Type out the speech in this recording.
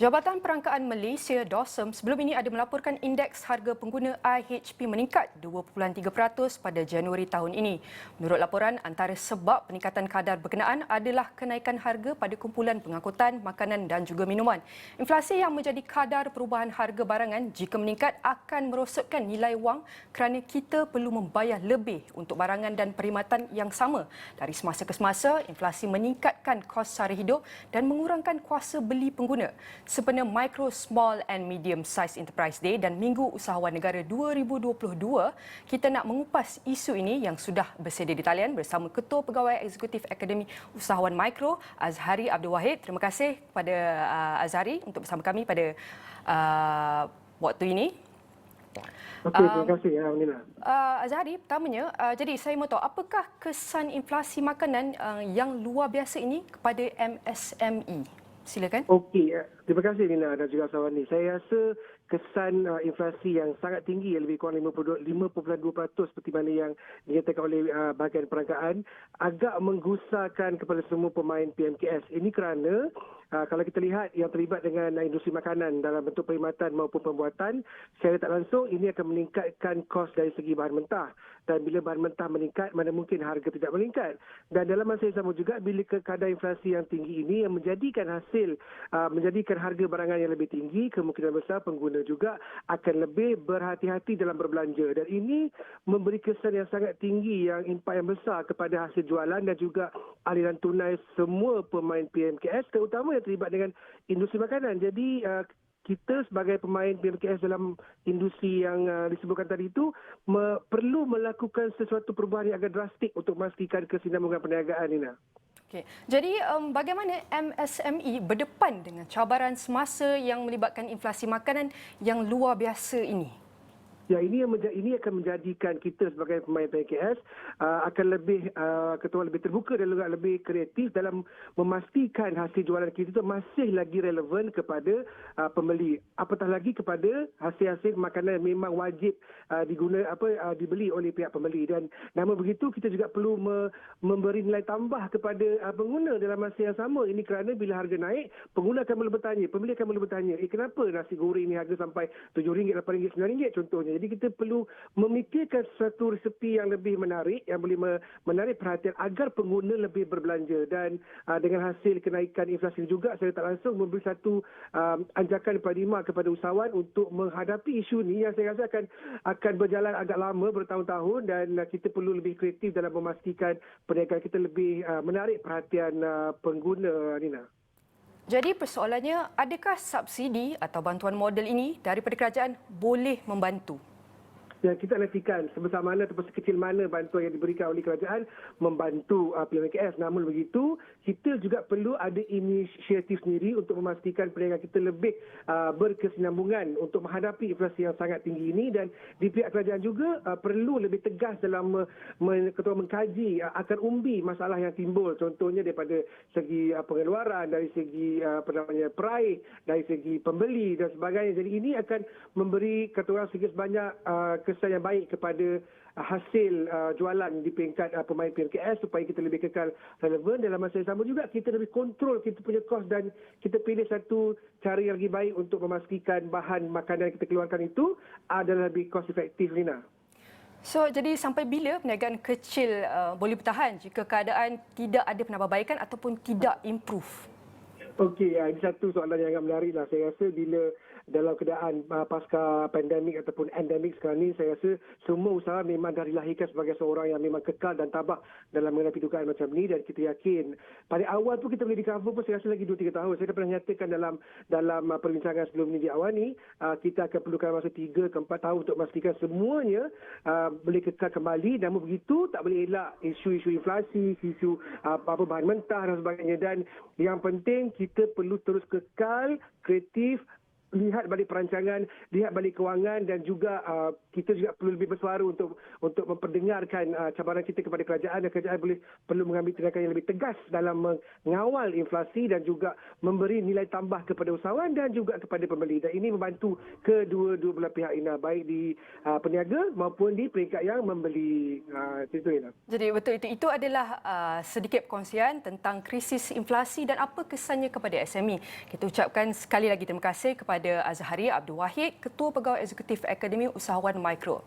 Jabatan Perangkaan Malaysia (DOSM) sebelum ini ada melaporkan indeks harga pengguna IHP meningkat 2.3% pada Januari tahun ini. Menurut laporan, antara sebab peningkatan kadar berkenaan adalah kenaikan harga pada kumpulan pengangkutan, makanan dan juga minuman. Inflasi yang menjadi kadar perubahan harga barangan jika meningkat akan merosotkan nilai wang kerana kita perlu membayar lebih untuk barangan dan perkhidmatan yang sama. Dari semasa ke semasa, inflasi meningkatkan kos sara hidup dan mengurangkan kuasa beli pengguna. Sempena Micro, Small and Medium Size Enterprise Day dan Minggu Usahawan Negara 2022, kita nak mengupas isu ini yang sudah bersedia di talian bersama Ketua Pegawai Eksekutif Akademi Usahawan Mikro, Azhari Abdul Wahid. Terima kasih kepada Azhari untuk bersama kami pada waktu ini. Okey, terima kasih Nina. Azhari, pertamanya, jadi saya mahu tahu apakah kesan inflasi makanan yang luar biasa ini kepada MSME? Silakan. Okey, terima kasih Nina dan juga Sawani. Saya rasa kesan inflasi yang sangat tinggi, lebih kurang 5.2% seperti mana yang dinyatakan oleh bahagian perangkaan, agak menggusarkan kepada semua pemain PMKS. Ini kerana kalau kita lihat yang terlibat dengan industri makanan dalam bentuk perkhidmatan maupun pembuatan, secara tak langsung ini akan meningkatkan kos dari segi bahan mentah. Dan bila bahan mentah meningkat, mana mungkin harga tidak meningkat. Dan dalam masa yang sama juga, bila kadar inflasi yang tinggi ini yang menjadikan menjadikan harga barangan yang lebih tinggi, kemungkinan besar pengguna juga akan lebih berhati-hati dalam berbelanja. Dan ini memberi kesan yang sangat tinggi, yang impak yang besar kepada hasil jualan dan juga aliran tunai semua pemain PMKS, terutama yang terlibat dengan industri makanan. Jadi kita sebagai pemain PMKS dalam industri yang disebutkan tadi itu perlu melakukan sesuatu perubahan yang agak drastik untuk memastikan kesinambungan perniagaan, Nina. Okay. Jadi bagaimana MSME berdepan dengan cabaran semasa yang melibatkan inflasi makanan yang luar biasa ini? Ya, ini akan menjadikan kita sebagai pemain PMKS akan lebih terbuka dan juga lebih kreatif dalam memastikan hasil jualan kita itu masih lagi relevan kepada pembeli. Apatah lagi kepada hasil-hasil makanan yang memang wajib dibeli oleh pihak pembeli. Dan namun begitu, kita juga perlu memberi nilai tambah kepada pengguna dalam masa yang sama. Ini kerana bila harga naik, pengguna akan mula bertanya, pembeli akan mula bertanya, kenapa nasi goreng ini harga sampai RM7, RM8, RM9 contohnya. Jadi kita perlu memikirkan satu resepi yang lebih menarik, yang boleh menarik perhatian agar pengguna lebih berbelanja. Dan dengan hasil kenaikan inflasi juga, saya tak langsung memberi satu anjakan kepada usahawan untuk menghadapi isu ini yang saya rasa akan berjalan agak lama, bertahun-tahun, dan kita perlu lebih kreatif dalam memastikan perniagaan kita lebih menarik perhatian pengguna, Nina. Jadi persoalannya, adakah subsidi atau bantuan modal ini daripada kerajaan boleh membantu? Dan kita nantikan sebesar mana atau sekecil mana bantuan yang diberikan oleh kerajaan membantu PMKS. Namun begitu, kita juga perlu ada inisiatif sendiri untuk memastikan perniagaan kita lebih berkesinambungan untuk menghadapi inflasi yang sangat tinggi ini. Dan di pihak kerajaan juga perlu lebih tegas dalam mengkaji akar umbi masalah yang timbul. Contohnya daripada segi pengeluaran, dari segi peraih, dari segi pembeli dan sebagainya. Jadi ini akan memberi sedikit sebanyak kesan yang baik kepada hasil jualan di peringkat pemain PMKS supaya kita lebih kekal relevan. Dalam masa yang sama juga kita lebih kontrol kita punya kos dan kita pilih satu cara yang lebih baik untuk memastikan bahan makanan yang kita keluarkan itu adalah lebih cost efektif, Lina. So, jadi sampai bila perniagaan kecil boleh bertahan jika keadaan tidak ada penambahbaikan ataupun tidak improve? Okey, ini satu soalan yang agak menarik lah. Saya rasa bila dalam keadaan pasca pandemik ataupun endemik sekarang ni, saya rasa semua usaha memang dah dilahirkan sebagai seorang yang memang kekal dan tabah dalam menghadapi dugaan macam ni. Dan kita yakin pada awal tu kita boleh di-cover pun saya rasa lagi 2-3 tahun. Saya dah pernah nyatakan dalam perbincangan sebelum ni di awal ni, kita akan perlukan masa 3 ke 4 tahun untuk memastikan semuanya boleh kekal kembali. Namun begitu, tak boleh elak isu-isu inflasi, isu bahan mentah dan sebagainya. Dan yang penting, kita perlu terus kekal kreatif, lihat balik perancangan, lihat balik kewangan dan juga kita juga perlu lebih bersuara untuk memperdengarkan cabaran kita kepada kerajaan, dan kerajaan perlu mengambil tindakan yang lebih tegas dalam mengawal inflasi dan juga memberi nilai tambah kepada usahawan dan juga kepada pembeli. Dan ini membantu kedua-dua belah pihak, Ina, baik di peniaga maupun di peringkat yang membeli. Itu, Ina. Jadi betul itu adalah sedikit perkongsian tentang krisis inflasi dan apa kesannya kepada SME. Kita ucapkan sekali lagi terima kasih kepada Azhari Abdul Wahid, Ketua Pegawai Eksekutif Akademi Usahawan Mikro.